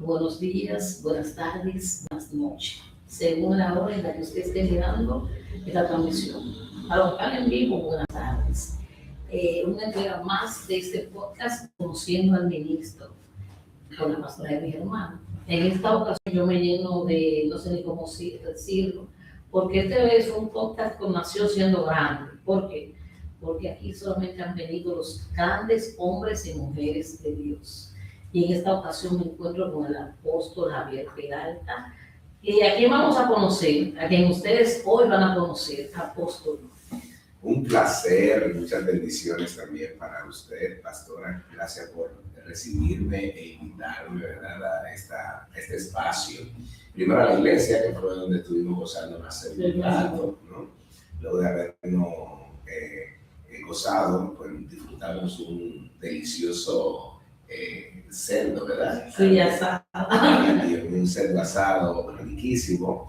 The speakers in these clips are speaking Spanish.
buenos días, buenas tardes, buenas noches, según la hora en la que usted esté mirando esta transmisión. A los que están en vivo, buenas tardes. Una entrega más de este podcast, Conociendo al Ministro, con la pastora de mi hermano. En esta ocasión yo me lleno de, no sé ni cómo decirlo, porque este es un podcast que nació siendo grande. ¿Por qué? Porque aquí solamente han venido los grandes hombres y mujeres de Dios. Y en esta ocasión me encuentro con el apóstol Javier Peralta. Y a quien vamos a conocer, a quien ustedes hoy van a conocer, apóstol. Un placer, muchas bendiciones también para usted, pastora. Gracias por recibirme e invitarme, ¿verdad?, a este espacio. Primero a la iglesia, que fue donde estuvimos gozando más el rato, ¿no? Luego de habernos gozado, pues disfrutamos un delicioso cerdo, ¿verdad? Sí, asado. Un cerdo asado riquísimo.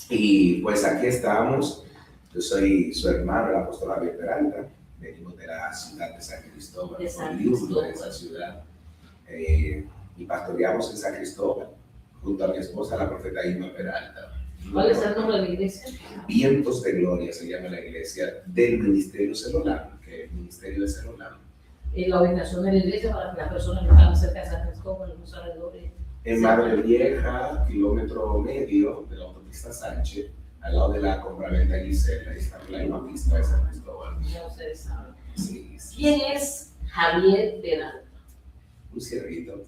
Y pues aquí estamos. Yo soy su hermano, el apóstol Javier Peralta. Venimos de la ciudad de San Cristóbal, oriundo de esa ciudad. Y pastoreamos en San Cristóbal, junto a mi esposa, la profeta Irma Peralta. ¿Cuál es el nombre de la iglesia? Vientos de Gloria se llama la iglesia del Ministerio Celolam, que es el Ministerio de Celolam. La ubicación de la iglesia para que las personas que están cerca de San Cristóbal, en los alrededores. En Madre Vieja, kilómetro medio de la autopista Sánchez, al lado de la compraventa Gisela, ahí está la misma pista de San Cristóbal. Ya ustedes saben. Sí, sí. ¿Quién es Javier Peralta? Un cierrito.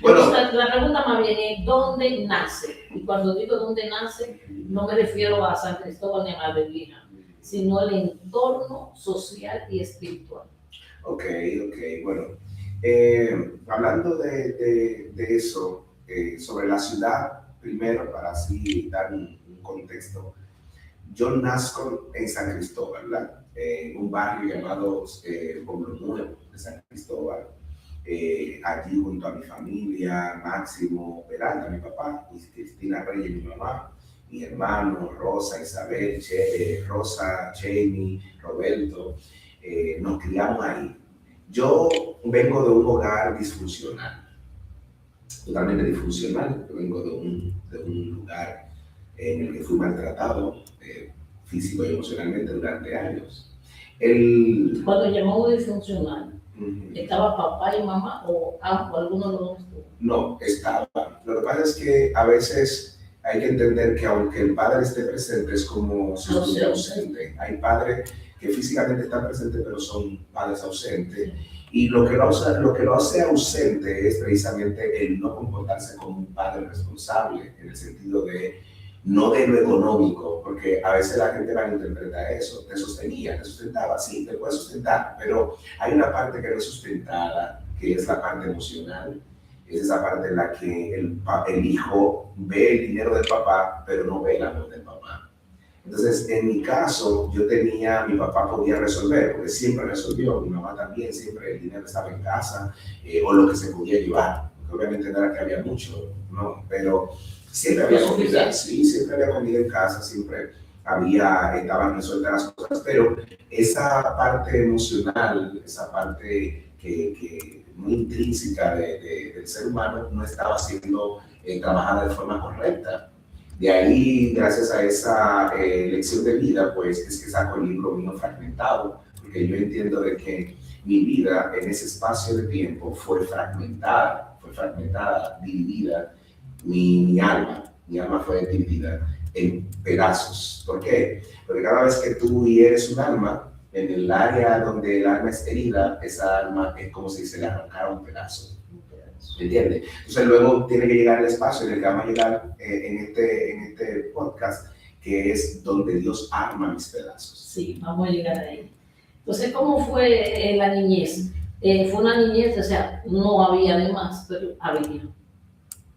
Bueno, la pregunta más bien es ¿dónde nace? Y cuando digo dónde nace, no me refiero a San Cristóbal ni a Madre Vieja, sino al entorno social y espiritual. Ok, bueno. Hablando de eso, sobre la ciudad, primero, para así dar un contexto, yo nazco en San Cristóbal, ¿verdad? En un barrio llamado Pueblo Nuevo de San Cristóbal. Allí junto a mi familia, Máximo Peralta, mi papá, y Cristina Reyes, mi mamá, mi hermano, Rosa, Isabel, Rosa, Jamie, Roberto, nos criamos ahí. Yo vengo de un hogar disfuncional, totalmente disfuncional. Yo vengo de un lugar en el que fui maltratado físico y emocionalmente durante años. Cuando llamamos disfuncional, ¿estaba papá y mamá o alguno de los dos? No, estaba. Lo que pasa es que a veces hay que entender que aunque el padre esté presente, es como si estuviera ausente. Hay padres que físicamente están presentes, pero son padres ausentes. Y lo que lo hace ausente es precisamente el no comportarse como un padre responsable, en el sentido de no de lo económico, porque a veces la gente malinterpreta eso. Te sustentaba, sí, te puede sustentar, pero hay una parte que no es sustentada, que es la parte emocional. Es esa parte en la que el hijo ve el dinero del papá, pero no ve el amor del papá. Entonces, en mi caso, mi papá podía resolver, porque siempre resolvió, mi mamá también, siempre el dinero estaba en casa, o lo que se podía llevar, porque obviamente no era que había mucho, ¿no? Pero siempre había comida, sí, siempre había comida en casa, siempre estaban resueltas las cosas, pero esa parte emocional, esa parte que muy intrínseca del ser humano no estaba siendo trabajada de forma correcta. De ahí, gracias a esa lección de vida, pues es que saco el libro mío Fragmentado, porque yo entiendo de que mi vida en ese espacio de tiempo fue fragmentada, dividida. Mi alma fue dividida en pedazos. ¿Por qué? Porque cada vez que tú hieres un alma, en el área donde el alma es herida, esa alma es como si se le arrancara un pedazo. ¿Me entiendes? Entonces luego tiene que llegar el espacio en el que vamos a llegar en este podcast, que es donde Dios arma mis pedazos. Sí, vamos a llegar ahí. Entonces, ¿cómo fue la niñez? Fue una niñez, o sea, no había de más, pero había.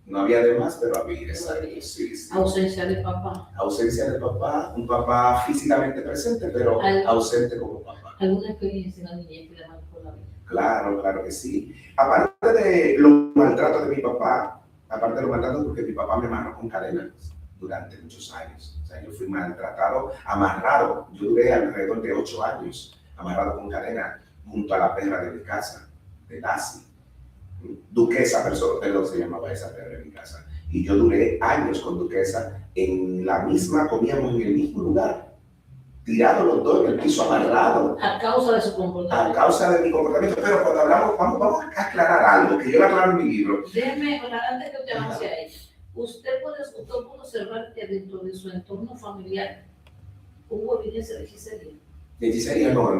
No había de más, pero había, exacto. Sí. Ausencia de papá. Ausencia de papá, un papá físicamente presente, pero ausente como papá. ¿Alguna experiencia en la niñez que le marcó la vida? Claro que sí. Aparte de los maltratos de mi papá, porque mi papá me amarró con cadenas durante muchos años. O sea, yo fui maltratado, amarrado. Yo duré alrededor de 8 años amarrado con cadena junto a la perra de mi casa, de Lassie. Duquesa, perdón, se llamaba esa perra en mi casa. Y yo duré años con Duquesa en la misma, comíamos en el mismo lugar, tirados los dos en el piso amarrado. A causa de su comportamiento. A causa de mi comportamiento. Pero cuando hablamos, vamos a aclarar algo, que yo lo aclaro en mi libro. Déjeme, antes que usted avance ahí, usted puede observar que dentro de su entorno familiar hubo evidencia de hechicería. De hechicería no.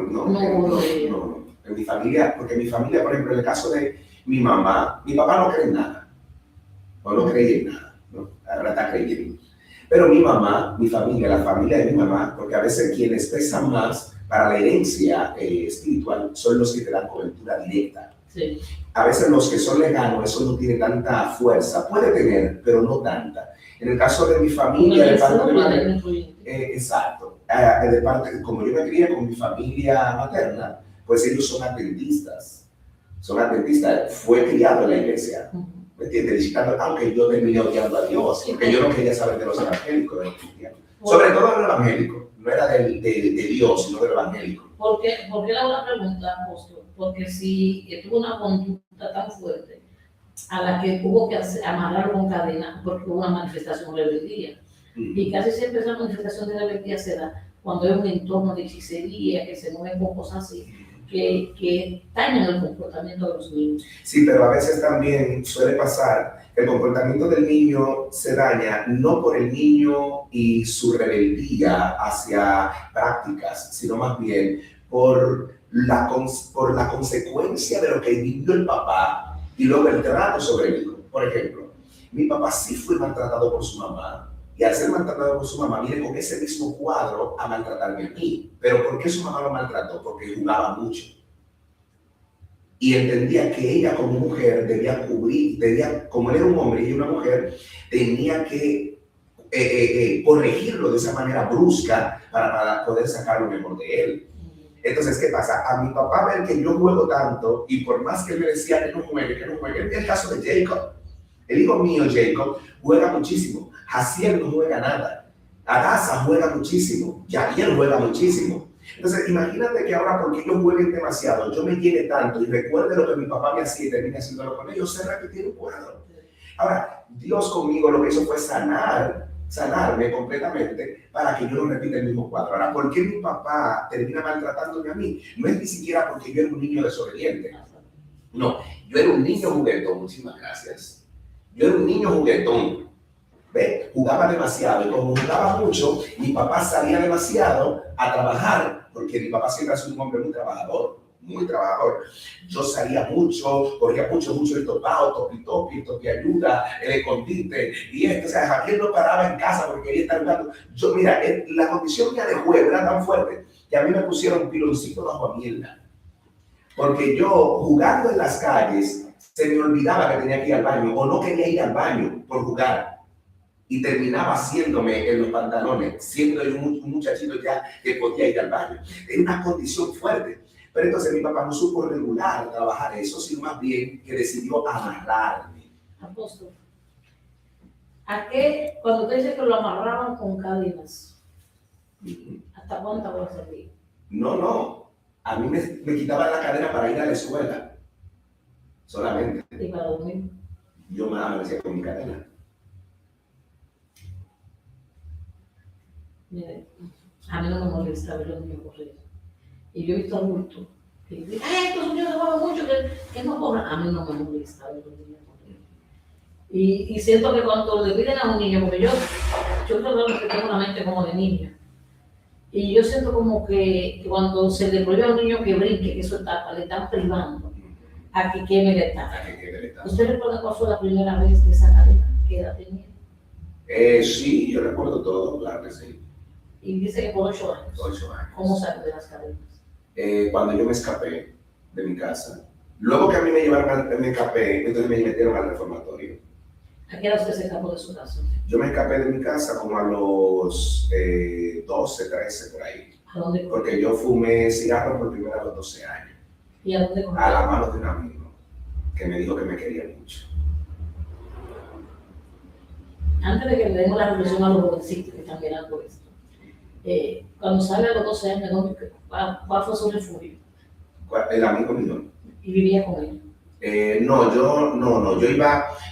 En mi familia, porque mi familia, por ejemplo, en el caso de mi mamá, mi papá no cree en nada. O no creía en nada, ¿no? Ahora está creyendo. Pero mi mamá, mi familia, la familia de mi mamá, porque a veces quienes pesan más para la herencia espiritual son los que te dan cobertura directa. Sí. A veces los que son lejanos, eso no tiene tanta fuerza. Puede tener, pero no tanta. En el caso de mi familia, de parte de madre, exacto. De parte, como yo me crié con mi familia materna, pues ellos son adventistas. Son adventistas. Fue criado en la iglesia. ¿Me entiendes? Aunque yo terminé odiando a Dios, porque yo no quería saber de los evangélicos, de los cristianos. Sobre todo del evangélico. No era de Dios, sino del evangélico. ¿Por qué le hago la pregunta, apóstol? Porque si tuvo una conducta tan fuerte a la que hubo que amarrar con cadena porque hubo una manifestación de rebeldía. Y casi siempre esa manifestación de rebeldía se da cuando hay un entorno de hechicería, que se mueven con cosas así, que dañan el comportamiento de los niños. Sí, pero a veces también suele pasar que el comportamiento del niño se daña no por el niño y su rebeldía hacia prácticas, sino más bien por la consecuencia de lo que vivió el papá y luego el trato sobre el hijo. Por ejemplo, mi papá sí fue maltratado por su mamá, y al ser maltratado por su mamá viene con ese mismo cuadro a maltratarme a mí. ¿Pero por qué su mamá lo maltrató? Porque jugaba mucho. Y entendía que ella como mujer debía cubrir, como él era un hombre y ella una mujer, tenía que corregirlo de esa manera brusca para poder sacar lo mejor de él. Entonces, ¿qué pasa? A mi papá ver que yo juego tanto y por más que él me decía que no juegue, en el caso de Jacob, el hijo mío Jacob juega muchísimo, Jaciel no juega nada, Adasa juega muchísimo, Yavier juega muchísimo. Entonces, imagínate que ahora porque ellos jueguen demasiado, yo me llene tanto y recuerde lo que mi papá me hacía y termine haciéndolo con ellos, se repite un cuadro. Ahora, Dios conmigo lo que hizo fue sanarme completamente para que yo no repita el mismo cuadro. Ahora, ¿por qué mi papá termina maltratándome a mí? No es ni siquiera porque yo era un niño desobediente. No, yo era un niño juguetón, muchísimas gracias. Yo era un niño juguetón, ¿ves? Jugaba demasiado y como jugaba mucho, mi papá salía demasiado a trabajar, porque mi papá siempre ha sido un hombre muy trabajador. Yo salía mucho, corría mucho el topado, topi ayuda, el escondite, y esto, o sea, Javier no paraba en casa porque quería estar jugando. Yo, mira, la condición mía de juego era tan fuerte que a mí me pusieron un piloncito bajo a mierda. Porque yo, jugando en las calles, se me olvidaba que tenía que ir al baño, o no quería ir al baño por jugar. Y terminaba haciéndome en los pantalones, siendo yo un muchachito ya que podía ir al baño. Era una condición fuerte. Pero entonces mi papá no supo regular, trabajar eso, sino más bien que decidió amarrarme. Apóstol, ¿a qué, cuando te dice que lo amarraban con cadenas, hasta cuántas horas servía? No. A mí me quitaban la cadena para ir a la escuela. Solamente. ¿Y para dormir? Yo me amanecía con mi cadena. Mire, a mí no me molesta ver los niños correr. Y yo he visto adultos que dicen, estos niños se juegan mucho, que no corran. A mí no me molesta ver los niños correr. Y siento que cuando le piden a un niño, porque yo creo que tengo una mente como de niño, y yo siento como que cuando se le prohíbe a un niño que brinque, que eso etapa, le están privando a que queme la etapa. ¿Usted recuerda cuál fue la primera vez de esa cadena? ¿Qué edad tenía? Sí, yo recuerdo todo, claro que sí. Y dice que por 8 años. 8 años. ¿Cómo salió de las cadenas? Cuando yo me escapé de mi casa. Luego que a mí me escapé, entonces me metieron al reformatorio. ¿A qué edad usted se escapó de su casa? Yo me escapé de mi casa como a los 12, 13 por ahí. ¿A dónde? Porque yo fumé cigarro por primera vez a los 12 años. ¿Y a dónde corrió? A la mano de un amigo que me dijo que me quería mucho. Antes de que le demos la reflexión a los jovencitos que están mirando esto, cuando sale a los 12 años, ¿cuál fue su refugio? El amigo mío. Y vivía con él.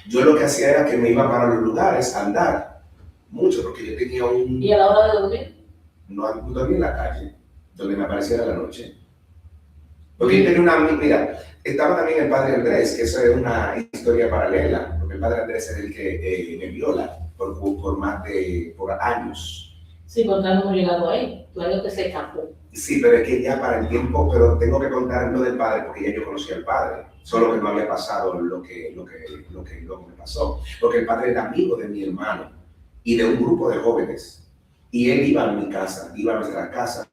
Yo lo que hacía era que me iba para los lugares a andar mucho, porque yo tenía un... ¿Y a la hora de dormir? No dormí en la calle, donde me apareciera la noche. Porque yo tenía una... Mira, estaba también el padre Andrés, que eso es una historia paralela, porque el padre Andrés es el que me viola por años. Sí, porque no hemos llegado ahí. Todavía que se escapó. Sí, pero es que ya para el tiempo, pero tengo que contar lo del padre, porque ya yo conocía al padre, solo que no había pasado lo que me pasó. Porque el padre era amigo de mi hermano y de un grupo de jóvenes. Y él iba a mi casa, iba a nuestras casas.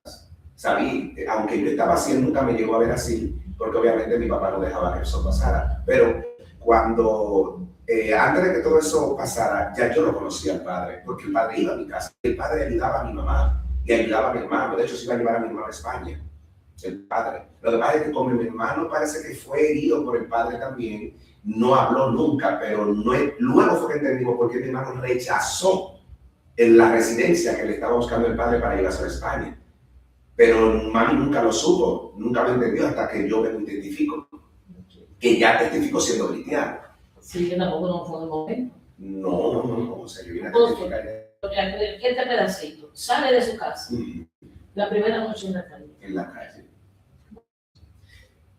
Sabía, aunque yo estaba así, él nunca me llegó a ver así, porque obviamente mi papá no dejaba que eso pasara. Pero cuando, antes de que todo eso pasara, ya yo lo conocía al padre, porque el padre iba a mi casa. El padre ayudaba a mi mamá y ayudaba a mi hermano. De hecho, se iba a llevar a mi hermano a España, el padre. Lo que pasa es que como mi hermano parece que fue herido por el padre también, no habló nunca, pero luego fue que entendimos por qué mi hermano rechazó en la residencia que le estaba buscando el padre para ir a España. Pero mami nunca lo supo, nunca lo entendió hasta que yo me identifico, que ya testifico siendo cristiano. Sí, que tampoco no fue un momento. No, o sea, yo vine a testificar. Este pedacito sale de su casa, la primera noche en la calle. En la calle.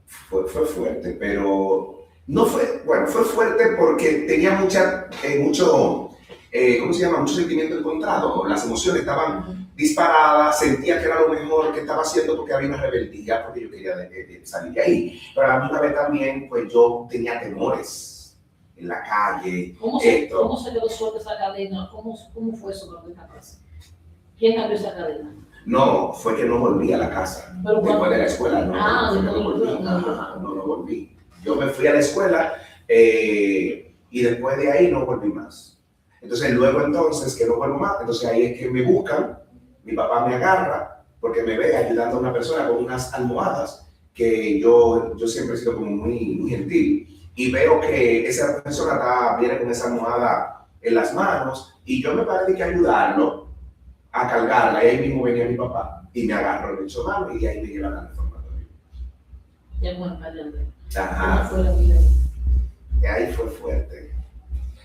Fue fuerte, pero no fue, bueno, fue fuerte porque tenía mucho sentimiento encontrado. Las emociones estaban disparadas, sentía que era lo mejor que estaba haciendo porque había una rebeldía, porque yo quería salir de ahí. Pero a la misma vez también, pues yo tenía temores en la calle. ¿Cómo se quedó suelta esa cadena? ¿Cómo fue eso para esta casa? ¿Quién abrió esa cadena? No, fue que no volví a la casa. Pero después de la escuela, no volví. Yo me fui a la escuela y después de ahí no volví más. Entonces, luego entonces, que no vuelvo más, entonces ahí es que me buscan, mi papá me agarra, porque me ve ayudando a una persona con unas almohadas, que yo siempre he sido como muy gentil, y veo que esa persona viene con esa almohada en las manos, y yo me paré de ayudarlo a cargarla, y ahí mismo venía mi papá, y me agarró el hecho mano, y ahí me llevan al reformatorio. Ya bueno, padre. Ajá. ¿Cómo fue la vida? Y ahí fue fuerte.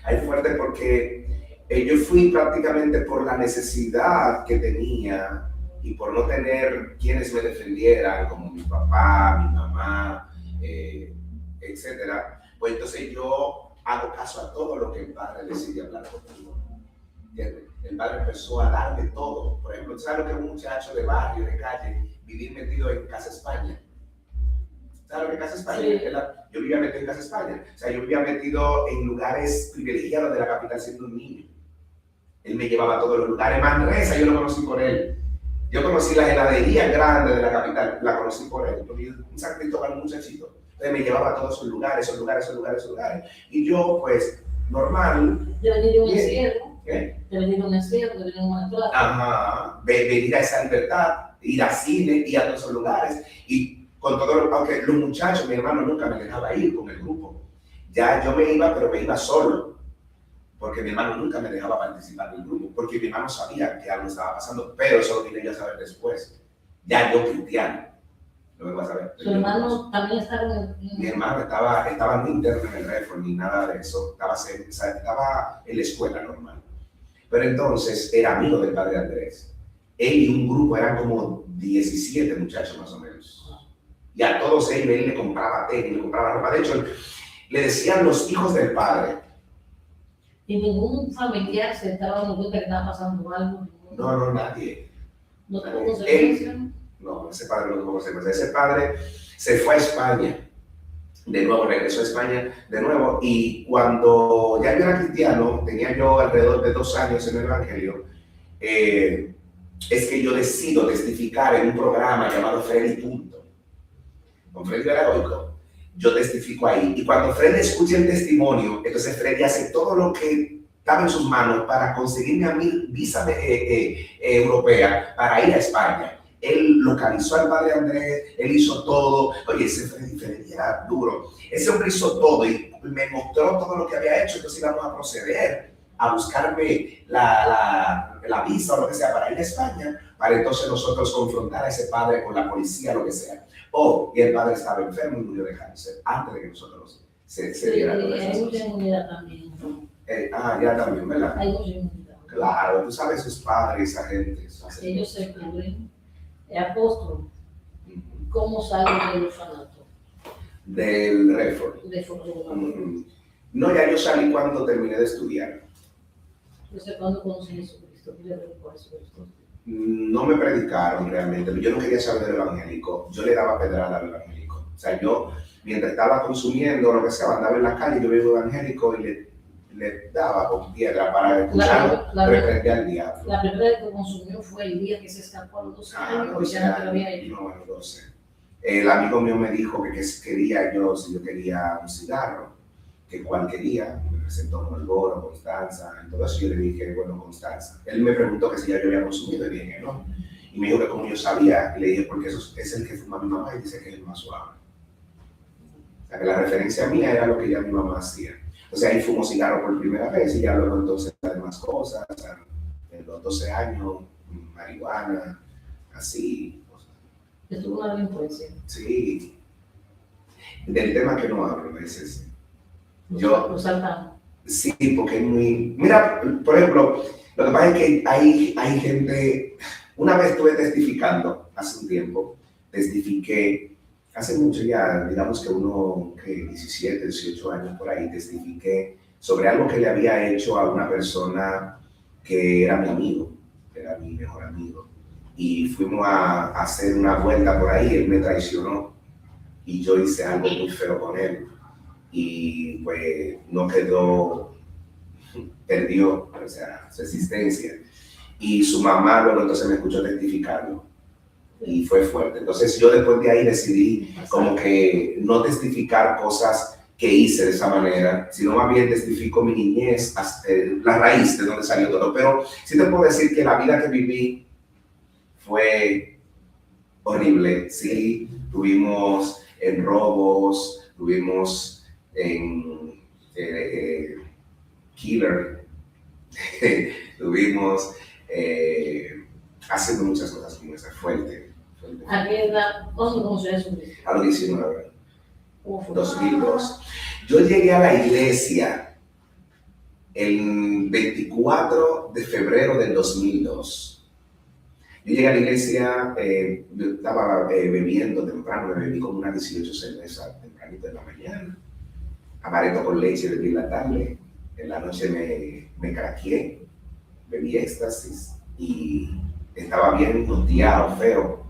Ahí fue fuerte porque yo fui prácticamente por la necesidad que tenía y por no tener quienes me defendieran, como mi papá, mi mamá, etcétera. Pues entonces yo hago caso a todo lo que el padre decide hablar conmigo. ¿Entiendes? El padre empezó a darme todo. Por ejemplo, ¿sabes lo que es un muchacho de barrio, de calle, vivir metido en Casa España? ¿Sabes lo que es Casa España? Sí. Yo vivía metido en Casa España. O sea, yo vivía metido en lugares privilegiados de la capital siendo un niño. Él me llevaba a todos los lugares. Manresa, yo lo conocí por él. Yo conocí la heladería grande de la capital, la conocí por él. Porque un San Cristóbal, un muchachito. Entonces me llevaba a todos esos lugares. Y yo, pues, normal. Yo le di un encierro. ¿Qué? Yo le di un encierro, yo le di una clase. Ajá. Venir a esa libertad, ir al cine, ir a todos esos lugares. Y con todo, aunque los muchachos, mi hermano nunca me dejaba ir con el grupo. Ya yo me iba, pero me iba solo. Porque mi hermano nunca me dejaba participar del grupo, porque mi hermano sabía que algo estaba pasando, pero eso lo vine yo a saber después. Ya yo cristiano, lo vengo a saber. ¿Su hermano también estaba en...? Mi hermano estaba no interno en el Reform ni nada de eso, estaba en la escuela normal. Pero entonces era amigo del padre Andrés. Él y un grupo eran como 17 muchachos más o menos. Y a todos ellos él le compraba tenis, le compraba ropa. De hecho, le decían los hijos del padre. ¿Y ningún familiar se estaba dando cuenta que estaba pasando algo? No, nadie. ¿No tuvo consecuencias? No, ese padre no tuvo consecuencias. Ese padre se fue a España. De nuevo, regresó a España de nuevo. Y cuando ya yo era cristiano, tenía yo alrededor de 2 años en el Evangelio, es que yo decido testificar en un programa llamado Freddy Punto. Con Freddy Veragoico. Yo testifico ahí. Y cuando Freddy escucha el testimonio, entonces Freddy hace todo lo que estaba en sus manos para conseguirme a mí visa europea para ir a España. Él localizó al padre Andrés, él hizo todo. Oye, ese Freddy era duro. Ese hombre hizo todo y me mostró todo lo que había hecho. Entonces íbamos a proceder a buscarme la visa o lo que sea para ir a España, para entonces nosotros confrontar a ese padre con la policía, lo que sea. Y el padre estaba enfermo y murió de cáncer antes de que nosotros se diera toda esa Hay mucha situación. inmunidad también, ¿no? Ya también, ¿verdad? Hay mucha inmunidad. Claro, tú sabes, sus padres, esa gente. Ellos se cubren. Apóstol, Ujú. ¿cómo sale del orfanato? Del Redford. De fortuna. No, ya yo salí cuando terminé de estudiar. Entonces, ¿cuándo conocí a Jesucristo? ¿Qué le predicó a Jesucristo? No me predicaron realmente, yo no quería saber del evangélico, yo le daba pedrada al evangélico. O sea, yo, mientras estaba consumiendo lo que sea, andaba en la calle, yo veía evangélico y le daba con piedra para escucharlo, reprender al diablo. La primera vez que consumió fue el día que se escapó a los 12 años, porque ya no lo había hecho. No, a los 12. El amigo mío me dijo que quería yo, si yo quería un cigarro, que cuál quería, me presentó Marlboro, Constanza, entonces yo le dije, bueno, Constanza. Él me preguntó que si ya yo había consumido, y le dije que no. Y me dijo que como yo sabía, y le dije, porque eso es el que fuma mi mamá y dice que es el más suave. O sea, que la referencia mía era lo que ya mi mamá hacía. Entonces ahí fumo cigarro por primera vez y ya luego entonces las demás cosas, o sea, en los 12 años, marihuana, así. Estuvo una delincuencia. Sí. Del tema que no hablo a veces. Lo saltamos. Sí, porque es muy... Mira, por ejemplo, lo que pasa es que hay gente... Una vez estuve testificando, hace un tiempo, testifiqué, hace mucho ya, digamos que 17, 18 años por ahí, testifiqué sobre algo que le había hecho a una persona que era mi amigo, que era mi mejor amigo. Y fuimos a hacer una vuelta por ahí, él me traicionó y yo hice algo muy feo con él. Y pues no quedó, perdió, o sea, su existencia. Y su mamá luego entonces me escuchó testificarlo y fue fuerte. Entonces yo después de ahí decidí como que no testificar cosas que hice de esa manera, sino más bien testifico mi niñez, la raíz de donde salió todo. Pero sí te puedo decir que la vida que viví fue horrible. Sí, tuvimos en robos, tuvimos en killer, tuvimos haciendo muchas cosas como esa, fuerte. ¿A qué edad? ¿Cuándo conoció a Jesucristo? A los 19, 2002. Yo llegué a la iglesia el 24 de febrero del 2002. Yo llegué a la iglesia, yo estaba bebiendo temprano, me bebí como unas 18 cervezas tempranito en la mañana, amaretto con leche bebí en la tarde, en la noche me craqueé, bebí éxtasis y estaba bien tonteado, feo.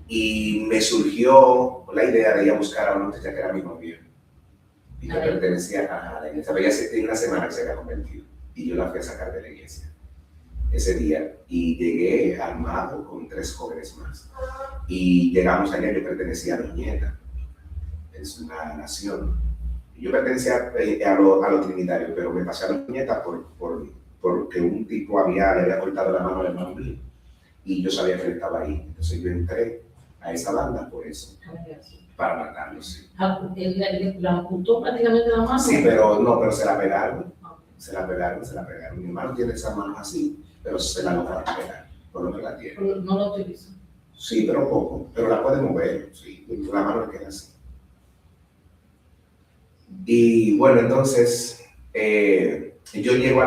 Y me surgió la idea de ir a buscar a una muchacha que era mi novia y que pertenecía a la iglesia. Ella tenía una semana que se había convertido y yo la fui a sacar de la iglesia ese día y llegué armado con 3 jóvenes más. Y llegamos allá, yo pertenecía a Doñeta, es una nación. Yo pertenecía a los trinitarios, pero me pasé a Doñeta porque un tipo le había cortado la mano al hermano mío y yo sabía que él estaba ahí. Entonces yo entré a esa banda por eso, para matarlo, sí. ¿La amputó prácticamente la mano? Sí, pero se la pegaron. Se la pegaron. Mi hermano tiene esas manos así, pero se la lograron pegar, por lo que la tiene. ¿No la utiliza? Sí, pero poco, pero la puede mover, sí, la mano le queda así. Y bueno, entonces yo llegué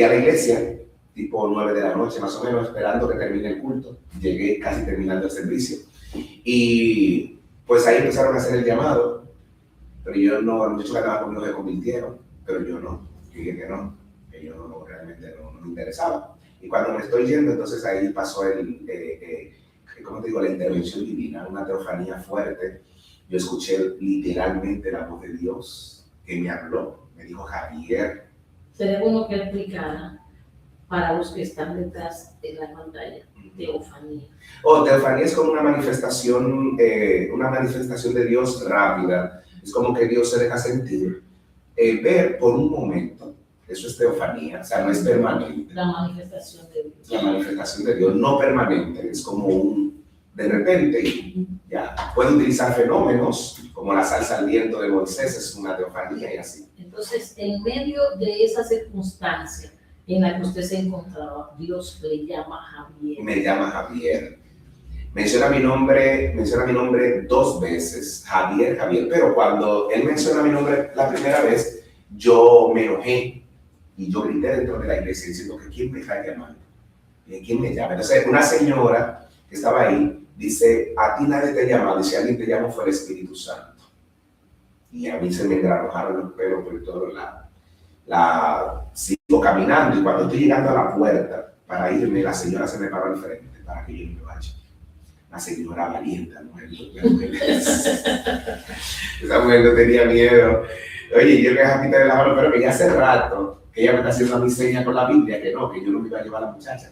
a la iglesia, tipo 9 de la noche más o menos, esperando que termine el culto. Llegué casi terminando el servicio. Y pues ahí empezaron a hacer el llamado, pero yo no, los muchachos que andaban conmigo se convirtieron, pero yo no, yo dije que no, que yo no, realmente no me interesaba. Y cuando me estoy yendo, entonces ahí pasó ¿cómo te digo? La intervención divina, una teofanía fuerte. Yo escuché literalmente la voz de Dios que me habló, me dijo Javier. Sería bueno que explicara para los que están detrás de la pantalla, teofanía. Teofanía es como una manifestación de Dios rápida. Es como que Dios se deja sentir, ver por un momento. Eso es teofanía, o sea, no es permanente. La manifestación de Dios. La manifestación de Dios, no permanente, es como de repente, ya. Puede utilizar fenómenos, como la salsa al viento de Moisés, es una teofanía y así. Entonces, en medio de esa circunstancia en la que usted se encontraba, Dios le llama a Javier. Me llama Javier. Menciona mi nombre 2 veces, Javier, pero cuando él menciona mi nombre la primera vez, yo me enojé y yo grité dentro de la iglesia diciendo que ¿quién me está llamando? ¿Quién me llama? Entonces una señora que estaba ahí dice, a ti nadie te llama, dice, alguien te llama fue el Espíritu Santo. Y a mí se me engranojaron los pelos por todos lados. Sigo caminando y cuando estoy llegando a la puerta para irme, la señora se me paró al frente para que yo me vaya. La señora valiente, mujer. Esa mujer no tenía miedo. Oye, yo le dejé a quitarle la mano, pero que ya hace rato que ella me está haciendo a mi seña con la Biblia, que yo no me iba a llevar a la muchacha.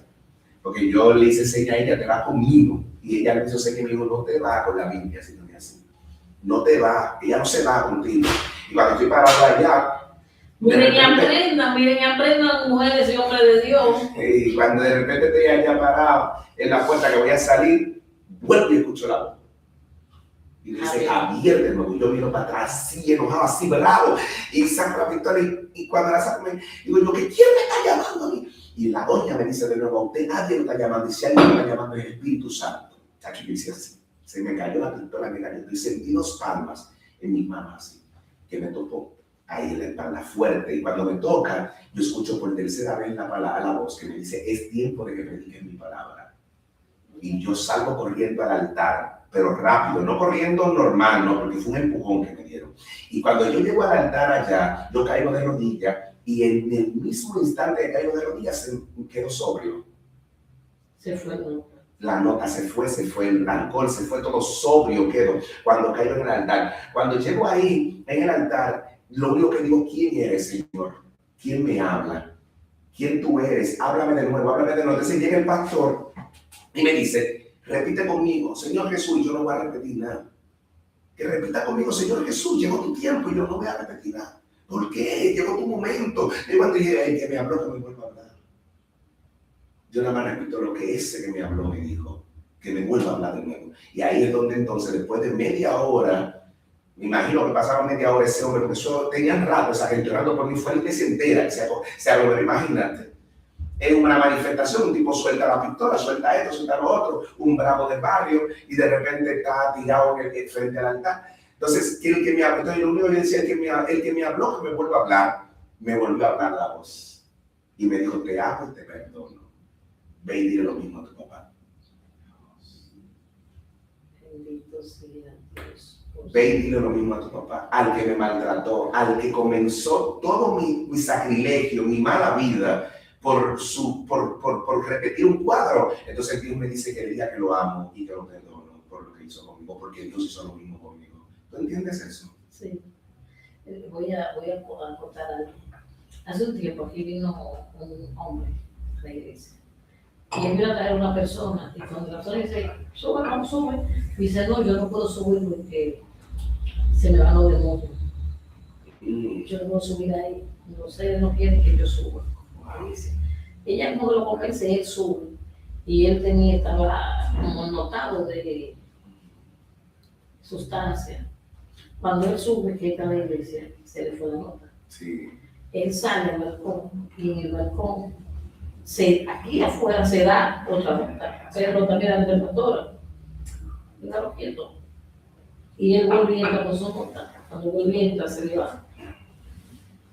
Porque yo le hice seña a ella, te va conmigo. Y ella le hizo seña y me dijo, no te va con la Biblia, sino que así. No te va, ella no se va contigo. Y cuando estoy parado allá, miren y aprendan, mujeres y hombres de Dios. Y cuando de repente estoy allá parado en la puerta que voy a salir, vuelvo y escucho la voz. Y dice, Javier, de nuevo. Yo miro para atrás, así enojado, así bravo. Y saco la pistola y cuando la saco, digo yo, ¿quién me está llamando a mí? Y la doña me dice de nuevo, a usted nadie lo está llamando. Y si alguien lo está llamando es el Espíritu Santo. Aquí yo hice así. Se me cayó la pistola, me cayó. Y sentí 2 palmas en mis manos así, que me tocó ahí en la espalda fuerte. Y cuando me toca, yo escucho por tercera vez la voz que me dice, es tiempo de que prediques mi palabra. Y yo salgo corriendo al altar, pero rápido, no corriendo normal, no, porque fue un empujón que me dieron. Y cuando yo llego al altar allá, yo caigo de rodillas y en el mismo instante que caigo de rodillas se quedo sobrio. Se fue la nota, se fue el alcohol, se fue todo sobrio quedo cuando caigo en el altar. Cuando llego ahí en el altar, lo único que digo, ¿quién eres, Señor? ¿Quién me habla? ¿Quién tú eres? Háblame de nuevo, háblame de nuevo. Entonces llega el pastor y me dice, repite conmigo, Señor Jesús, y yo no voy a repetir nada. Que repita conmigo, Señor Jesús, llegó tu tiempo y yo no voy a repetir nada. ¿Por qué? Llegó tu momento. Y cuando dije, el que me habló, que me vuelva a hablar. Yo nada más repito lo que ese que me habló me dijo, que me vuelva a hablar de nuevo. Y ahí es donde entonces, después de media hora, me imagino que pasaron media hora ese hombre, porque eso tenían rato esa gente orando por mí, fue la iglesia entera, se aglomeró, imagínate. Es una manifestación, un tipo suelta la pistola, suelta esto, suelta lo otro, un bravo del barrio, y de repente está tirado frente al altar. Entonces, el que me habló, entonces lo único que decía, el que me habló, que me vuelva a hablar, me volvió a hablar la voz. Y me dijo, te amo y te perdono. Ve y dile lo mismo a tu papá. Bendito sea Dios. Ve y dile lo mismo a tu papá, al que me maltrató, al que comenzó todo mi sacrilegio, mi mala vida, por repetir un cuadro. Entonces Dios me dice que le diga que lo amo y que lo perdono por lo que hizo conmigo, porque Dios hizo lo mismo conmigo. ¿Tú entiendes eso? Sí. Voy a contar algo. Hace un tiempo aquí vino un hombre a la iglesia. Y él vino a traer una persona. Y cuando la persona dice, sube, vamos, sube. Dice, no, yo no puedo subir porque se me va lo del mundo. Yo no puedo subir ahí. Ustedes no quieren que yo suba. Dice. Ella cuando lo convence, él sube. Y él estaba como notado de sustancia. Cuando él sube, que está en la iglesia, se le fue la nota. Sí. Él sale al balcón y en el balcón, aquí afuera se da otra nota, pero también la pastora. Déjalo quieto. Y él volviendo con su nota. Cuando volviendo se le va.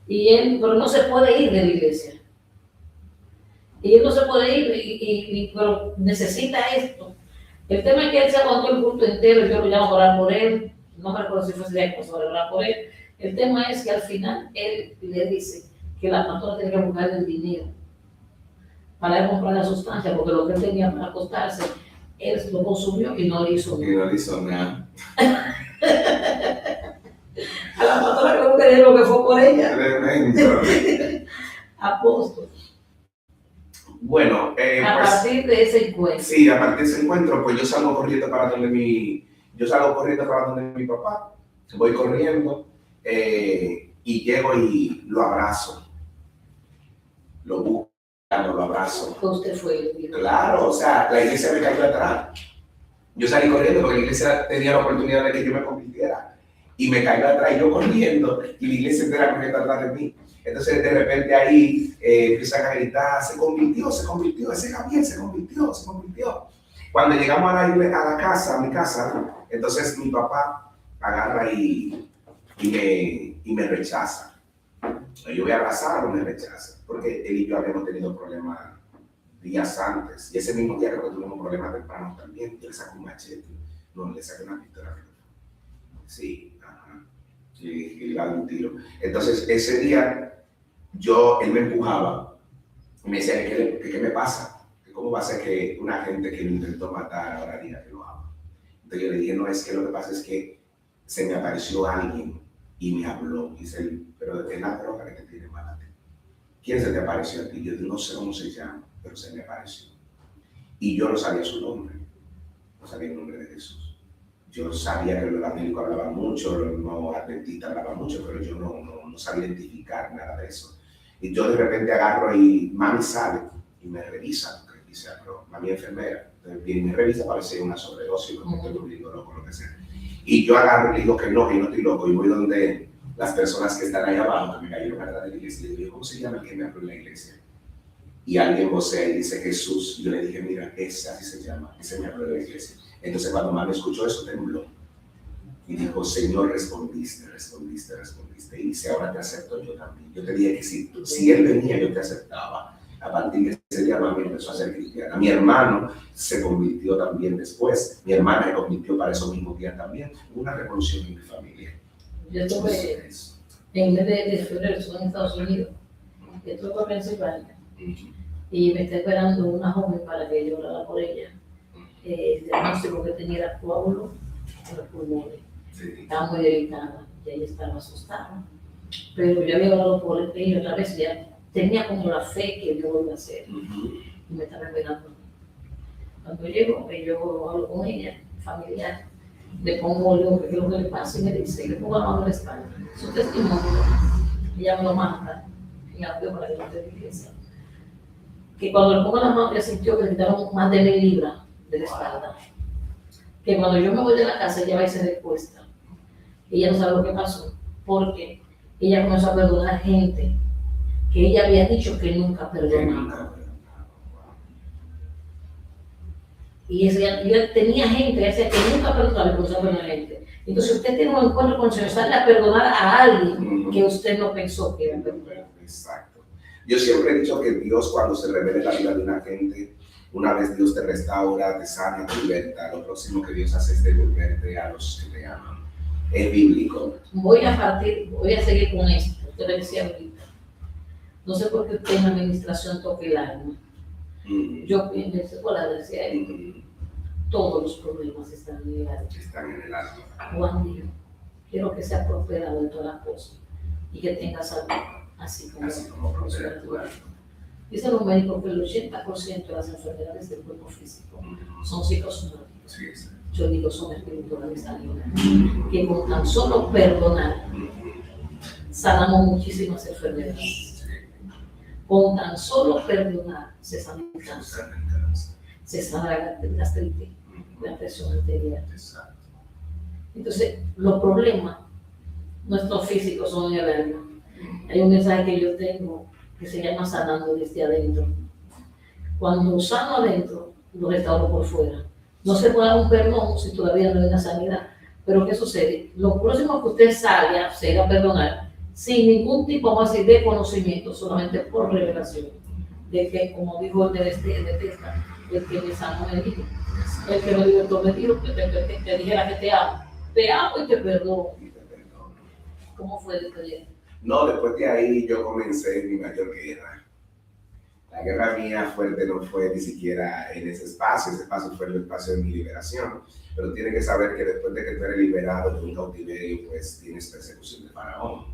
Y él, pero no se puede ir de la iglesia. Y él no se puede ir, pero necesita esto. El tema es que él se aguantó el culto entero, yo lo llamo a orar por él, no me recuerdo si fue ese día que orar por él. El tema es que al final él le dice que la pastora tiene que buscar el dinero para él comprar la sustancia, porque lo que él tenía para acostarse, él lo consumió y no le hizo nada. Y no le hizo nada. A la pastora creo que dijo que fue por ella. Tremendo. Apóstol. Bueno, a partir de ese encuentro. Sí, a partir de ese encuentro, pues yo salgo corriendo para donde mi papá, voy corriendo y llego y lo abrazo, lo busco, lo abrazo. ¿Usted fue? Claro, o sea, la iglesia me cayó atrás. Yo salí corriendo porque la iglesia tenía la oportunidad de que yo me convirtiera. Y me cayó atrás y yo corriendo y la iglesia entera corriendo atrás de mí. Entonces de repente ahí empiezan a gritar, se convirtió, ese Javier se convirtió. Cuando llegamos a la casa, a mi casa, entonces mi papá agarra y me rechaza. Yo voy a abrazarlo, me rechaza, porque él y yo habíamos tenido problemas días antes, y ese mismo día creo que tuvimos problemas tempranos también. Yo le saco un machete, no, le saqué una pistola. Sí, ajá. Y le iba a dar un tiro. Entonces, ese día, él me empujaba y me decía, ¿qué me pasa? ¿Cómo va a ser que una gente que lo intentó matar ahora diga que lo ama? Entonces yo le dije, no, es que lo que pasa es que se me apareció alguien y me habló. Y dice, pero es la droga que te tiene mal a ti. ¿Quién se te apareció a ti? Yo no sé cómo se llama, pero se me apareció. Y yo no sabía su nombre, no sabía el nombre de Jesús. Yo sabía que los evangélicos hablaban mucho, los no adventistas hablaban mucho, pero yo no sabía identificar nada de eso. Y yo de repente agarro y mami sale y me revisa, porque dice, pero mami es enfermera, entonces viene y me revisa para ver si hay una sobredosis, o estoy volviendo loco, lo que sea. Y yo agarro y le digo que no estoy loco, y voy donde las personas que están ahí abajo, que me cayeron atrás de la iglesia, y le digo, ¿cómo se llama el que me habló en la iglesia? Y alguien vocea y dice Jesús. Yo le dije, mira, ese así se llama, ese me habló de la iglesia. Entonces cuando mami escuchó eso, tembló. Y dijo, Señor, respondiste. Y dice, ahora te acepto yo también. Yo te dije que si él venía, yo te aceptaba. A partir de ese día, mami empezó a ser cristiana. Mi hermano se convirtió también después. Mi hermana se convirtió para esos mismos días también. Una revolución en mi familia. Yo estuve en mes de febrero, estuve en Estados Unidos. Yo estuve por Pensilvania. Y me está esperando una joven para que yo orara por ella. El diagnóstico que tenía era coágulo en los pulmones. Sí. Estaba muy delicada, ya ella estaba asustada. Pero yo había orado por ella y otra vez ya tenía como la fe que Dios lo iba a hacer. Y me estaba esperando. Cuando llego, yo hablo con ella, familiar, le pongo lo que le pasa y me dice, le pongo la mano en la espalda. Su testimonio, ella me lo manda y audio para que no te digas. Que cuando le pongo la mano, ella sintió que le quitaron más de 1000 libras de la espalda. Que cuando yo me voy de la casa, ella va y se recuesta. Ella no sabe lo que pasó, porque ella comenzó a perdonar gente que ella había dicho que nunca perdonaba. Y ella tenía gente, ella decía que nunca perdonaba y comenzó a perdonar gente. Entonces usted tiene un encuentro con el Señor, sale a perdonar a alguien que usted no pensó que iba a perdonar. Exacto. Yo siempre he dicho que Dios, cuando se revela en la vida de una gente, una vez Dios te restaura, te sana, te liberta, lo próximo que Dios hace es devolverte a los que te aman. Es bíblico. Voy a seguir con esto. Usted le decía ahorita. No sé por qué usted en la administración toca el alma. Yo pienso, por la decía él, todos los problemas están en el alma. Están en el alma. Juan dijo, quiero que sea prosperado en todas las cosas y que tenga salud, así como prospera tu alma. Dicen los médicos que el 80% de las enfermedades del cuerpo físico son psicosomáticas. Sí, sí. Yo digo, son espirituales también. Que con tan solo perdonar, sanamos muchísimas enfermedades. Con tan solo perdonar, se sana el cáncer, se sana la gastritis, la presión arterial. Entonces, los problemas nuestros físicos son en el alma. Hay un mensaje que yo tengo que se llama sanando desde adentro. Cuando sano adentro, lo restauro por fuera. No se puede dar un perdón si todavía no hay una sanidad. Pero ¿qué sucede? Lo próximo que usted salga a perdonar, sin ningún tipo, vamos a decir, de conocimiento, solamente por revelación. De que, como dijo el de Tesla, el que me sanó me dijo, el que me libertó me dijo que te dijera que te amo y te perdono. ¿Cómo fue después de ahí? No, después de ahí yo comencé mi mayor guerra. La guerra mía fuerte no fue ni siquiera en ese espacio fue el espacio de mi liberación. Pero tiene que saber que después de que tú eres liberado de un cautiverio, pues tienes persecución de Faraón.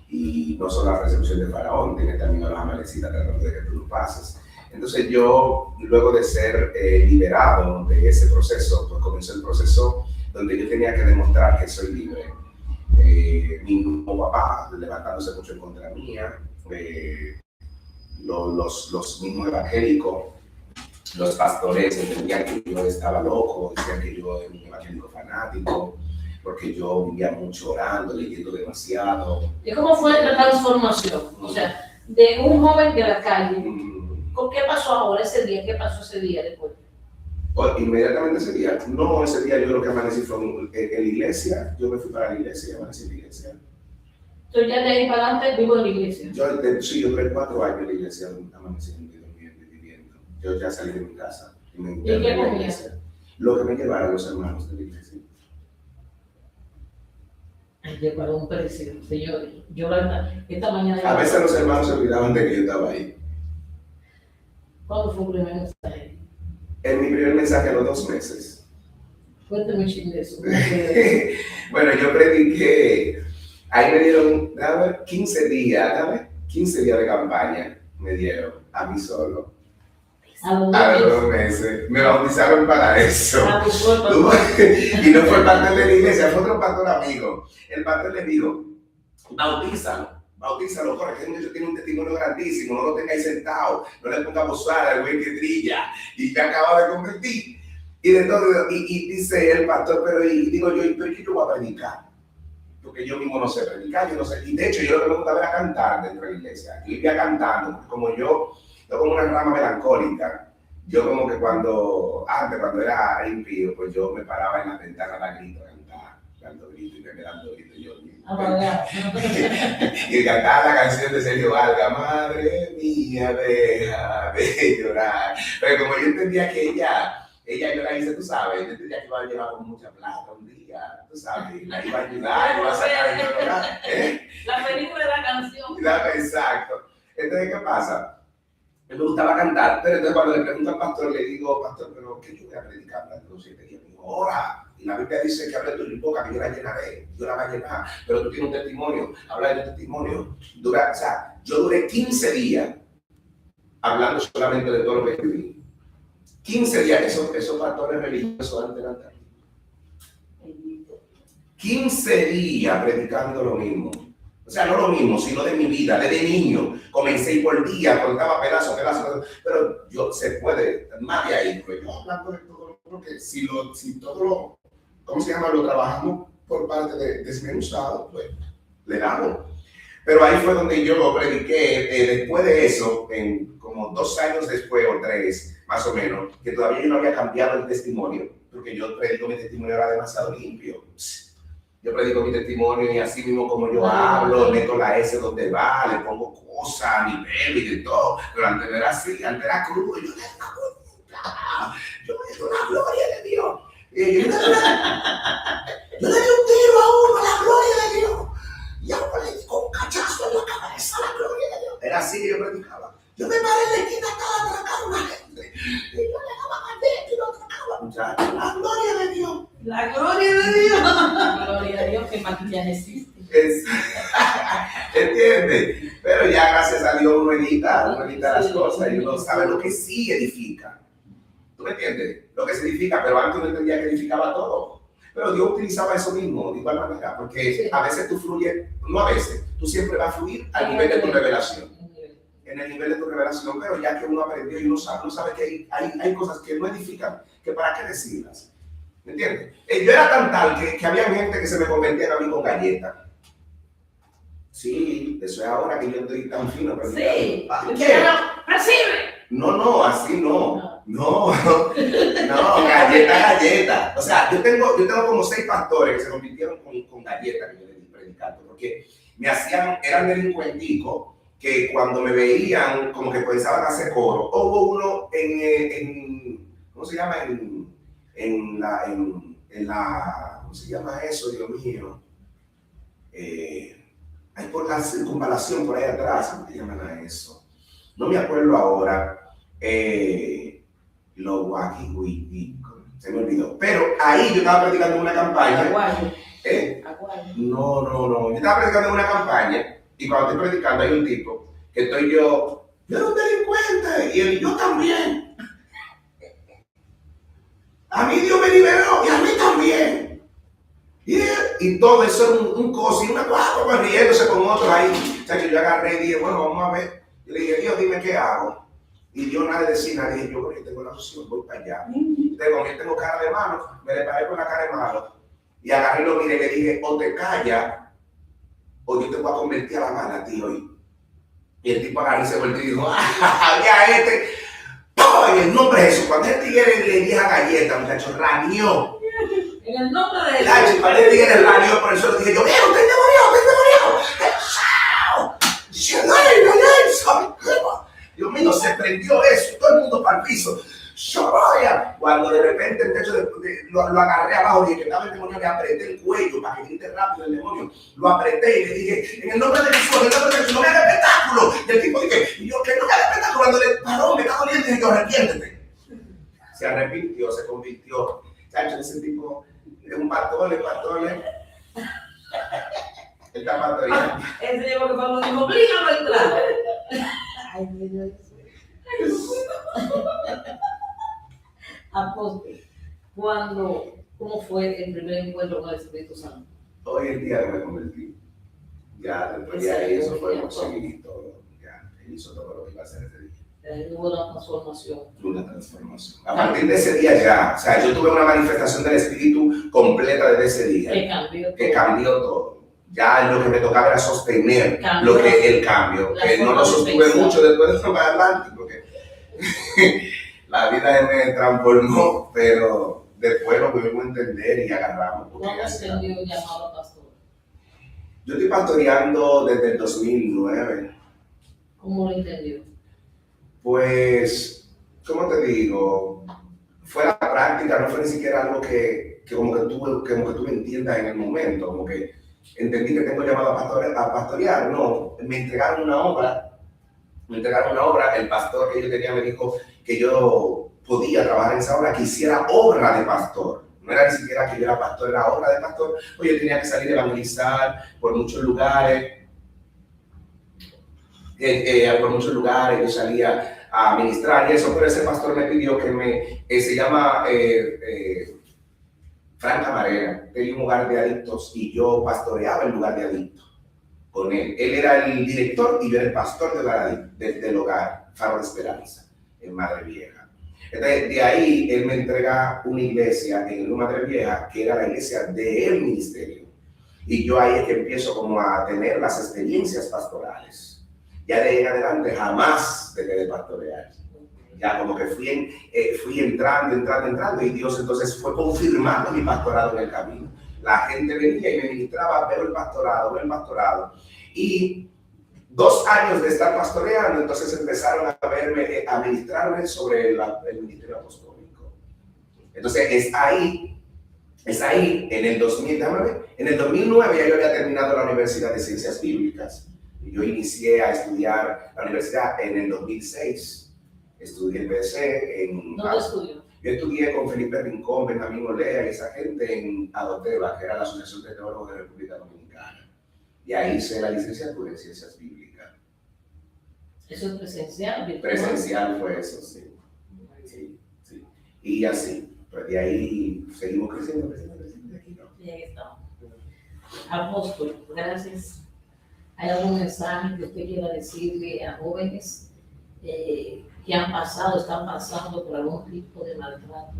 Y no solo la persecución de Faraón, tienes también a los amalecitas tratando de que tú lo pases. Entonces yo, luego de ser liberado de ese proceso, pues comenzó el proceso donde yo tenía que demostrar que soy libre. Mi mismo papá levantándose mucho en contra mía, los mismos evangélicos, los pastores entendían que yo estaba loco, decían que yo era un evangélico fanático, porque yo vivía mucho orando, leyendo demasiado. ¿Y cómo fue la transformación? O sea, de un joven de la calle, ¿con qué pasó ahora ese día? ¿Qué pasó ese día después? Inmediatamente ese día, no, ese día yo lo que amanecí fue en la iglesia, yo me fui para la iglesia y amanecí en la iglesia. Entonces ya de ahí para adelante vivo en la iglesia. Sí, yo duré 4 años en la iglesia, amaneciendo y durmiendo y viviendo. Yo ya salí de mi casa y me interné en la iglesia. Lo que me llevaron los hermanos de la iglesia. Ay, yo pago un precio, señores. Yo la verdad, esta mañana... A veces los hermanos se olvidaban de que yo estaba ahí. ¿Cuándo fue el primer mensaje? En mi primer mensaje a los 2 meses. Cuéntame un chingo de eso. Bueno, yo prediqué, ahí me dieron, 15 días de campaña, me dieron a mí solo. A los A los 2 meses. Me bautizaron para eso. pues, Y no fue el pastor de la iglesia, fue otro pastor amigo. El pastor le dijo, bautízalo, corre, que ese muchacho tiene un testimonio grandísimo, no lo tengáis sentado, no le ponga bozada al güey que trilla, y me acaba de convertir. Y de todo, y dice el pastor, pero y digo yo, ¿pero qué yo voy a predicar? Porque yo mismo no sé predicar, yo no sé. Y de hecho, yo lo que me gustaba era cantar dentro de la iglesia. Yo iba cantando, porque como yo como una rama melancólica, yo como que cuando era impío, pues yo me paraba en la ventana a dar gritos, dando gritos y me dando gritos yo mismo. Y cantaba la canción de Sergio Valga, madre mía, deja de llorar. Pero como yo entendía que ella yo la hice, tú sabes, yo entendía que iba a llevar con mucha plata un día, tú sabes, la iba a ayudar, iba a sacar de llorar. La película de la canción. Exacto. Entonces, ¿qué pasa? Me gustaba cantar, pero entonces cuando le pregunto al pastor, le digo, pastor, pero ¿qué yo voy a predicar durante los 7 días? Me dijo, ora. Y la Biblia dice que habla de tu boca, que yo la llenaré, yo la voy a llenar. Pero tú tienes un testimonio, habla de tu testimonio. Yo duré 15 días hablando solamente de todo lo que viví. 15 días, esos pastores religiosos antes eran terribles. 15 días predicando lo mismo. O sea, no lo mismo, sino de mi vida, desde niño. Comencé y por día, contaba pedazos, pero yo se puede, más de ahí, pues yo hablando de todo, porque si todo lo, ¿cómo se llama? Lo trabajamos por parte de desmenuzado, pues le damos. Pero ahí fue donde yo prediqué, después de eso, en como 2 años después o 3, más o menos, que todavía yo no había cambiado el testimonio, porque yo predico mi testimonio era demasiado limpio. Yo predico mi testimonio y así mismo como yo hablo, meto la S donde va, le pongo cosas a nivel y de todo. Pero antes no era así, antes era crudo. Yo le doy una gloria de Dios. Yo le di un tiro a uno, la gloria de Dios. Y a uno le di con un cachazo en la cabeza, la gloria de Dios. Era así que yo predicaba. Yo me paré en la esquina, estaba atracando a una gente. Y yo le daba maldito y lo atracaba, muchachos. La gloria de Dios. La gloria de Dios. La gloria de Dios que maquillaje existe. ¿Entiendes? Pero ya gracias a Dios uno edita las cosas y uno sabe lo que sí edifica. ¿Tú me entiendes? Lo que se edifica, pero antes no entendía que edificaba todo. Pero Dios utilizaba eso mismo de igual manera, porque a veces tú fluyes, no a veces, tú siempre vas a fluir al nivel de tu revelación. En el nivel de tu revelación, pero ya que uno aprendió y uno sabe que hay cosas que no edifican, que para qué decirlas. ¿Me entiendes? Yo era tan tal que había gente que se me convertía a mí con galletas. Sí, eso es ahora que yo estoy tan fino. Pero sí. ¿Qué? ¡Recibe! No, así no. No, galleta. O sea, yo tengo como 6 pastores que se convirtieron con galletas que yo les di predicando, porque eran delincuenticos que cuando me veían como que pensaban hacer coro. Hubo uno ¿cómo se llama? En la, ¿cómo se llama eso, Dios mío? Ahí por la circunvalación, por ahí atrás, ¿cómo se llaman a eso? No me acuerdo ahora. Se me olvidó. Pero ahí yo estaba predicando una campaña. Aguayo. No. Yo estaba predicando una campaña y cuando estoy predicando hay un tipo que estoy yo era un delincuente y él, yo también. A mí Dios me liberó y a mí también. Y todo eso era un coso y una cosa riéndose con otros ahí. O sea, que yo agarré y dije, bueno, vamos a ver. Y le dije, Dios, dime qué hago. Y yo nada decía, dije, yo creo que tengo la opción, voy para allá. Entonces, yo tengo cara de malo, me le paré con la cara de malo. Y agarré y lo miré y le dije, o te callas, o yo te voy a convertir a la mala, tío. Y el tipo agarró y se volvió y dijo, ya este. ¡Oh! en el nombre de Jesús. Cuando el tigre le dije a galleta, muchachos, ranió. En el nombre de Jesús. Cuando el tigre ranió por eso, dije yo, mira, usted endemoniado. Dios mío, se prendió eso, todo el mundo para el piso. Cuando de repente el techo lo agarré abajo, dije que estaba el demonio, le apreté el cuello para que grite rápido el demonio. Lo apreté y le dije, en el nombre de Jesús, en el nombre de Jesús, no me haga espectáculo. Y el tipo dije, y yo, que no me haga espectáculo. Cuando le paró, me está doliendo, y dije, arrepiéntete. Se arrepintió, se convirtió. Chacho, ese tipo es un pastor. Él está pastoreando. Ese llevo que cuando dijo, oblígame a entrar. Ay, Dios. Apóstol, ¿cómo fue el primer encuentro con el Espíritu Santo? Hoy en día me convertí. Ya, después de ahí, eso fue todo. Ya, él hizo todo lo que iba a hacer ese día. Hubo una transformación. Una transformación. A partir de ese día ya, o sea, yo tuve una manifestación del Espíritu completa desde ese día. Que cambió todo. Ya lo que me tocaba era sostener lo que el cambio. Que no lo sostuve mucho después de más adelante, porque la vida me transformó, pero después lo pudimos entender y agarramos. ¿Cómo entendió el llamado pastor? Yo estoy pastoreando desde el 2009. ¿Cómo lo entendió? Pues, ¿cómo te digo? Fue la práctica, no fue ni siquiera algo que como que tú entiendas en el momento, como que entendí que tengo llamado a pastorear. No, me entregaron una obra, el pastor que yo tenía me dijo que yo podía trabajar en esa obra, que hiciera obra de pastor. No era ni siquiera que yo era pastor, era obra de pastor. Pues yo tenía que salir a evangelizar por muchos lugares. Yo salía a ministrar y eso, pero ese pastor me pidió que se llama Frank Camarena, tenía un lugar de adictos y yo pastoreaba el lugar de adictos con él. Él era el director y yo era el pastor del hogar Faro de Esperanza en Madre Vieja. Entonces, de ahí él me entrega una iglesia en Madre Vieja, que era la iglesia del ministerio. Y yo ahí es que empiezo como a tener las experiencias pastorales. Ya de ahí en adelante jamás dejé de pastorear. Ya como que fui entrando y Dios entonces fue confirmando mi pastorado en el camino. La gente venía y me ministraba, veo el pastorado. Y 2 años de estar pastoreando, entonces empezaron a ministrarme sobre el ministerio apostólico. Entonces es ahí, en el 2009 ya yo había terminado la Universidad de Ciencias Bíblicas. Y yo inicié a estudiar la universidad en el 2006. Estudié el BC ¿Dónde estudió? Yo estudié con Felipe Rincón, Benjamín Olea y esa gente en Adoteva, que era la Asociación de Teólogos de la República Dominicana. Y ahí hice la licenciatura en Ciencias Bíblicas. ¿Eso es presencial? Presencial fue eso, sí. Sí. Y así, pues de ahí seguimos creciendo. Aquí no. Y ahí estamos. Apóstol, gracias. ¿Hay algún mensaje que usted quiera decirle a jóvenes que están pasando por algún tipo de maltrato,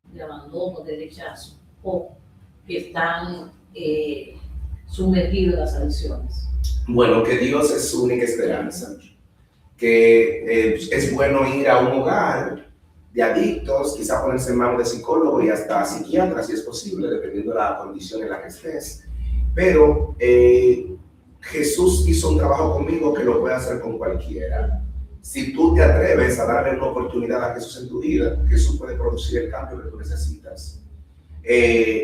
de abandono, de rechazo, o que están sumergidos en las adicciones? Bueno, que Dios es su única esperanza, que es bueno ir a un hogar de adictos, quizá ponerse en manos de psicólogo y hasta psiquiatra si es posible, dependiendo de la condición en la que estés, pero Jesús hizo un trabajo conmigo que lo puede hacer con cualquiera. Si tú te atreves a darle una oportunidad a Jesús en tu vida, Jesús puede producir el cambio que tú necesitas.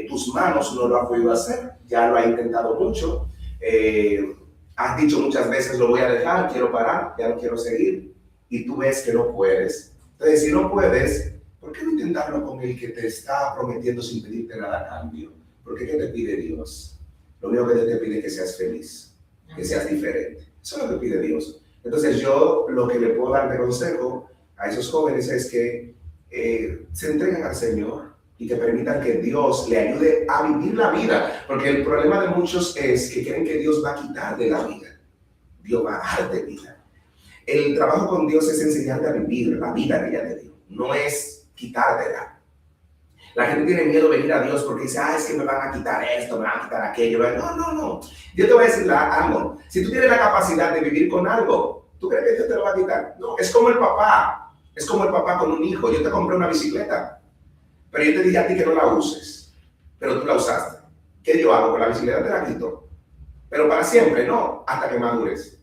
Tus manos no lo han podido hacer, ya lo has intentado mucho. Has dicho muchas veces, lo voy a dejar, quiero parar, ya no quiero seguir. Y tú ves que no puedes. Entonces, si no puedes, ¿por qué no intentarlo con el que te está prometiendo sin pedirte nada a cambio? Porque ¿qué te pide Dios? Lo único que Dios te pide es que seas feliz, que seas diferente. Eso es lo que pide Dios. Entonces yo lo que le puedo dar de consejo a esos jóvenes es que se entreguen al Señor y que permitan que Dios le ayude a vivir la vida. Porque el problema de muchos es que creen que Dios va a quitar de la vida. Dios va a darte vida. El trabajo con Dios es enseñarte a vivir la vida que ella te dio. No es quitártela. La gente tiene miedo de venir a Dios porque dice, es que me van a quitar esto, me van a quitar aquello. No. Dios te va a decir algo. Si tú tienes la capacidad de vivir con algo, ¿tú crees que Dios te lo va a quitar? No, es como el papá. Es como el papá con un hijo. Yo te compré una bicicleta, pero yo te dije a ti que no la uses, pero tú la usaste. ¿Qué yo hago con la bicicleta? Te la quito. Pero para siempre, no, hasta que madures.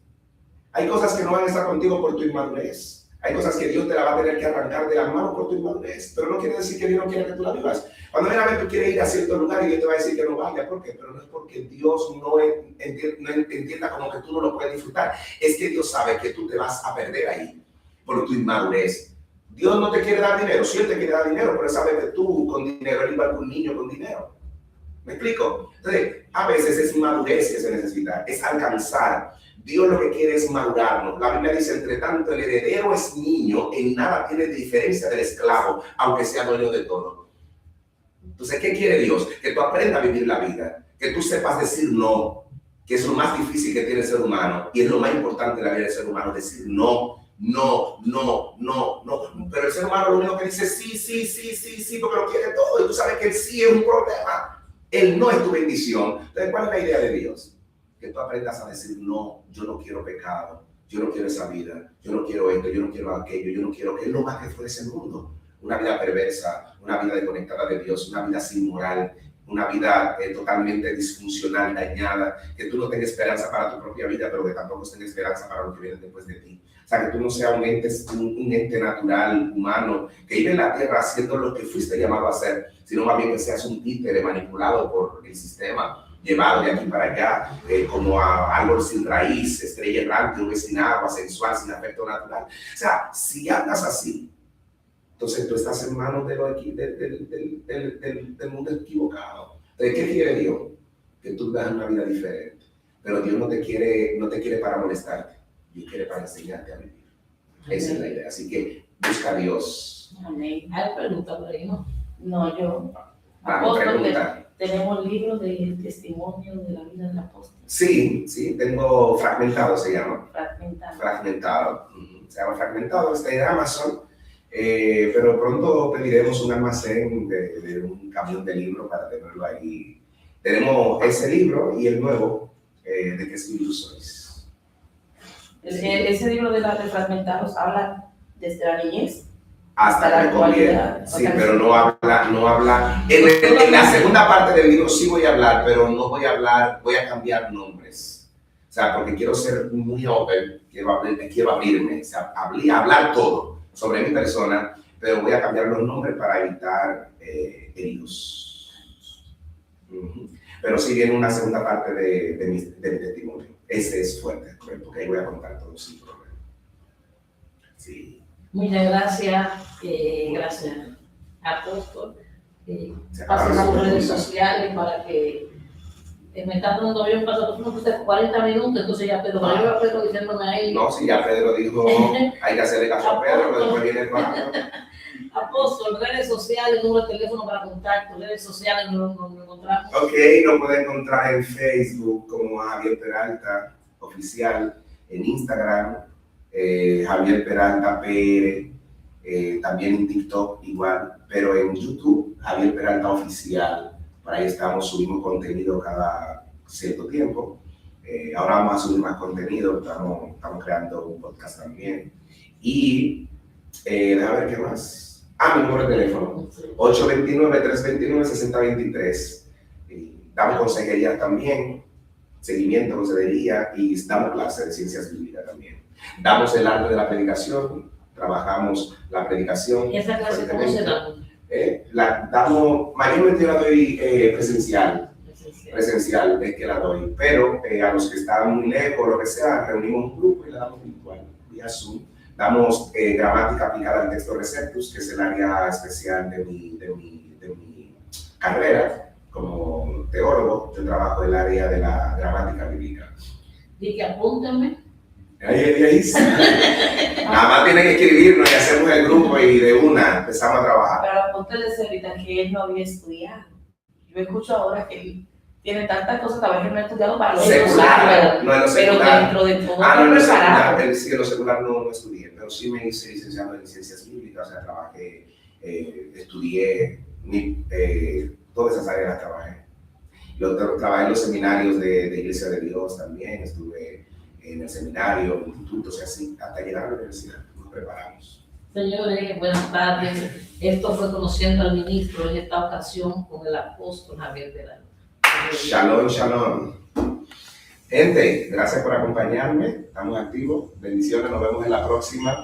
Hay cosas que no van a estar contigo por tu inmadurez. Hay cosas que Dios te la va a tener que arrancar de las manos por tu inmadurez. Pero no quiere decir que Dios no quiere que tú la vivas. Cuando viene a ver tú quieres ir a cierto lugar y Dios te va a decir que no vaya. ¿Por qué? Pero no es porque Dios no entienda como que tú no lo puedes disfrutar. Es que Dios sabe que tú te vas a perder ahí por tu inmadurez. Dios no te quiere dar dinero. Sí, Él te quiere dar dinero, pero Él sabe que tú con dinero eres igual que un niño con dinero. ¿Me explico? Entonces, a veces es inmadurez que se necesita, es alcanzar. Dios lo que quiere es madurarnos. La Biblia dice, entre tanto, el heredero es niño, en nada tiene diferencia del esclavo, aunque sea dueño de todo. Entonces, ¿qué quiere Dios? Que tú aprendas a vivir la vida, que tú sepas decir no, que es lo más difícil que tiene el ser humano, y es lo más importante de la vida del ser humano, decir no. No. Pero el ser humano lo único que dice sí, porque lo quiere todo, y tú sabes que el sí es un problema. El no es tu bendición. Entonces, ¿cuál es la idea de Dios? Que tú aprendas a decir no, yo no quiero pecado, yo no quiero esa vida, yo no quiero esto, yo no quiero aquello, yo no quiero que es lo más que fue ese mundo. Una vida perversa, una vida desconectada de Dios, una vida sin moral, una vida totalmente disfuncional, dañada, que tú no tengas esperanza para tu propia vida, pero que tampoco tengas esperanza para lo que viene después de ti. O sea, que tú no seas un ente natural, humano, que vive en la tierra haciendo lo que fuiste llamado a hacer, sino más bien que seas un títere manipulado por el sistema, llevado de aquí para allá, como a árbol sin raíz, estrella errante, nube sin agua, sensual, sin afecto natural. O sea, si andas así, entonces tú estás en manos del mundo equivocado. Entonces, ¿qué quiere Dios? Que tú veas una vida diferente. Pero Dios no te quiere para molestarte. Dios quiere para enseñarte a vivir. Esa es la idea. Así que busca a Dios. Amén. ¿Hay pregunta por ahí, no? No, yo. Pregunta. Tenemos libros de testimonio de la vida del apóstol. Sí, tengo Fragmentado, se llama. Fragmentado. Se llama Fragmentado, está en Amazon. Pero pronto pediremos un almacén de un camión de libros para tenerlo ahí. Tenemos ese libro y el nuevo, ¿De qué espíritu sois? Ese libro de Fragmentados habla desde la niñez hasta la actualidad. Sí, pero no habla. En la segunda parte del libro sí voy a hablar, pero no voy a hablar, voy a cambiar nombres. O sea, porque quiero ser muy open, quiero abrirme, o sea, hablar todo sobre mi persona, pero voy a cambiar los nombres para evitar heridos. Pero sí viene una segunda parte de mi testimonio. Ese es fuerte, porque ahí voy a contar todo sin problema. Sí. Muchas gracias, gracias, apóstol. Se Pasen acabaron sus las redes preguntas. sociales para que me está dando bien pasado, no puse 40 minutos, entonces ya Pedro, yo veo a Pedro diciéndome ahí. No, si ya Pedro dijo, hay que hacerle caso a Pedro, pero después viene el cuadro. Apóstol, redes sociales, número de teléfono para contacto, redes sociales, nos encontramos. Ok, lo pueden encontrar en Facebook como Javier Peralta Oficial, en Instagram, Javier Peralta PR, también en TikTok igual, pero en YouTube, Javier Peralta Oficial. Por ahí subimos contenido cada cierto tiempo. Ahora vamos a subir más contenido, estamos creando un podcast también. Y déjame ver qué más. Mi número de teléfono, 829-329-6023. Damos consejería también, seguimiento, consejería, y damos clases de ciencias bíblicas también. Damos el arte de la predicación, trabajamos la predicación. ¿Y esa clase cómo se da? Mayormente yo la doy presencial es que la doy, pero a los que están muy lejos, lo que sea, reunimos un grupo y la damos virtual, vía Zoom. Damos gramática aplicada al texto Receptus, que es el área especial de mi carrera como teólogo. Yo trabajo en el área de la gramática bíblica. Y que apúntame. Ahí. Nada más tienen que escribirnos y hacemos el grupo y de una empezamos a trabajar. Pero apóstol de ahorita que él no había estudiado. Yo escucho ahora que él tiene tantas cosas que a veces no ha estudiado para lo secular, no en lo pero secular. dentro de todo No en lo preparado. secular, sí, en lo secular no estudié, pero sí me hice licenciado en ciencias bíblicas, o sea, trabajé, estudié, todas esas áreas las trabajé. Yo trabajé en los seminarios de Iglesia de Dios también, estuve en el seminario, en institutos y así, hasta llegar a la universidad, nos preparamos. Señores, buenas tardes. Esto fue Conociendo al Ministro en esta ocasión con el apóstol Javier de la Luz. Shalom, shalom. Gente, gracias por acompañarme. Estamos activos. Bendiciones. Nos vemos en la próxima.